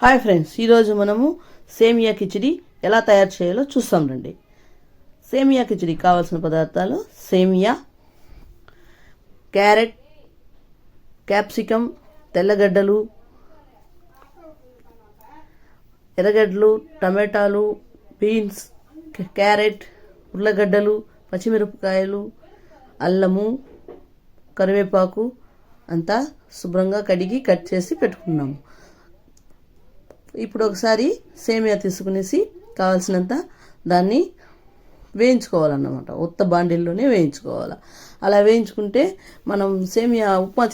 Hi friends, ఈరోజు మనము సేమియా కిచిడి ఎలా తయారు చేయాలో చూస్తాం రండి. సేమియా కిచిడి కావాల్సిన పదార్థాలు: సేమియా, క్యారెట్, క్యాప్సికమ్, తెల్లగడ్డలు, ఎర్రగడ్డలు, టమాటాలు, బీన్స్, క్యారెట్, ఉర్లగడ్డలు, పచ్చిమిరపకాయలు, అల్లము, కరివేపాకు అంతా శుభ్రంగా కడిగి కట్ చేసి పెట్టుకున్నాము. ఇప్పుడు ఒకసారి సేమియా తీసుకునేసి కావాల్సినంత దాన్ని వేయించుకోవాలన్నమాట. ఉత్త బాండిల్లోనే వేయించుకోవాలి. అలా వేయించుకుంటే మనం సేమియా ఉప్మా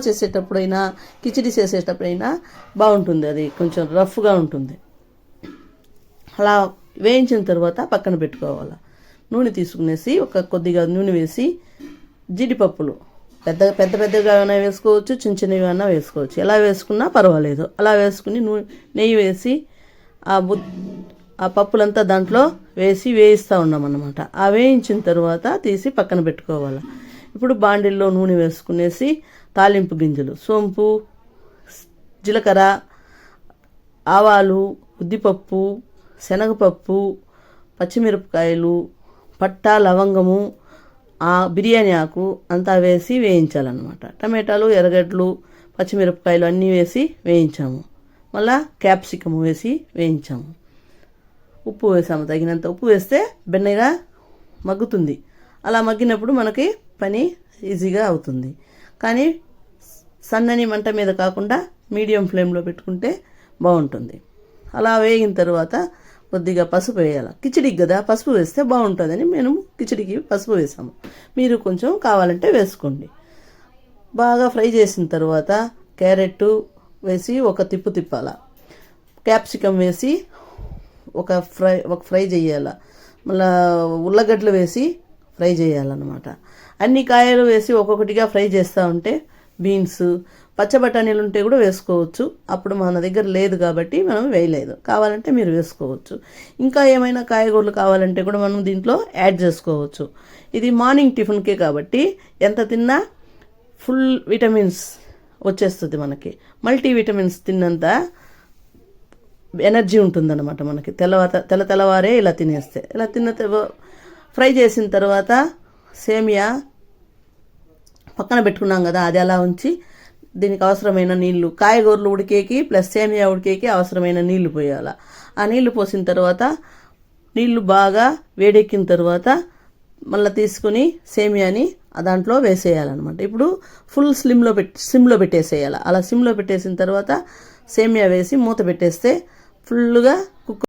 చేసేటప్పుడైనా కిచిడి చేసేటప్పుడైనా బాగుంటుంది. అది కొంచెం రఫ్గా ఉంటుంది. అలా వేయించిన తర్వాత పక్కన పెట్టుకోవాలి. నూనె తీసుకునేసి కొద్దిగా నూనె వేసి జీడిపప్పులు పెద్దగా అయినా వేసుకోవచ్చు, చిన్నవి అయినా వేసుకోవచ్చు. ఎలా వేసుకున్నా పర్వాలేదు. అలా వేసుకుని నెయ్యి వేసి ఆ పప్పులంతా దాంట్లో వేసి వేయిస్తూ ఉన్నామన్నమాట. ఆ వేయించిన తర్వాత తీసి పక్కన పెట్టుకోవాలి. ఇప్పుడు బాండిల్లో నూనె వేసుకునేసి తాలింపు గింజలు, సోంపు, జీలకర్ర, ఆవాలు, ఉద్దిపప్పు, శనగపప్పు, పచ్చిమిరపకాయలు, పట్టా, లవంగము, బిర్యానీ ఆకు అంతా వేసి వేయించాలన్నమాట. టమాటాలు, ఎర్రగడ్డలు, పచ్చిమిరపకాయలు అన్నీ వేసి వేయించాము. మళ్ళా క్యాప్సికమ్ వేసి వేయించాము. ఉప్పు వేసాము, తగినంత ఉప్పు వేస్తే బెన్నగా మగ్గుతుంది. అలా మగ్గినప్పుడు మనకి పని ఈజీగా అవుతుంది. కానీ సన్నని మంట మీద కాకుండా మీడియం ఫ్లేమ్లో పెట్టుకుంటే బాగుంటుంది. అలా వేగిన తర్వాత కొద్దిగా పసుపు వేయాలి. కిచిడికి కదా పసుపు వేస్తే బాగుంటుందని మేము కిచిడికి పసుపు వేసాము. మీరు కొంచెం కావాలంటే వేసుకోండి. బాగా ఫ్రై చేసిన తర్వాత క్యారెట్ వేసి ఒక తిప్పాల. క్యాప్సికమ్ వేసి ఒక ఫ్రై చేయాల. మళ్ళీ ఉల్లగడ్డలు వేసి ఫ్రై చేయాలన్నమాట. అన్ని కాయలు వేసి ఒక్కొక్కటిగా ఫ్రై చేస్తూ ఉంటే బీన్స్, పచ్చబటానీలు ఉంటే కూడా వేసుకోవచ్చు. అప్పుడు మన దగ్గర లేదు కాబట్టి మనం వేయలేదు. కావాలంటే మీరు వేసుకోవచ్చు. ఇంకా ఏమైనా కాయగూరలు కావాలంటే కూడా మనం దీంట్లో యాడ్ చేసుకోవచ్చు. ఇది మార్నింగ్ టిఫిన్కే కాబట్టి ఎంత తిన్నా ఫుల్ విటమిన్స్ వచ్చేస్తుంది మనకి. మల్టీ విటమిన్స్ తిన్నంత ఎనర్జీ ఉంటుందన్నమాట మనకి. తెల్లవారే ఇలా తినేస్తే. ఇలా ఫ్రై చేసిన తర్వాత సేమియా పక్కన పెట్టుకున్నాం కదా, అది అలా ఉంచి దీనికి అవసరమైన నీళ్లు, కాయగూరలు ఉడికేకి ప్లస్ సేమియా ఉడికేకి అవసరమైన నీళ్లు పోయాలి. ఆ నీళ్లు పోసిన తర్వాత నీళ్లు బాగా వేడెక్కిన తర్వాత మళ్ళీ తీసుకుని సేమియాని దాంట్లో వేసేయాలన్నమాట. ఇప్పుడు ఫుల్ సిమ్లో పెట్టేసేయాలి. అలా సిమ్లో పెట్టేసిన తర్వాత సేమియా వేసి మూత పెట్టేస్తే ఫుల్గా కుక్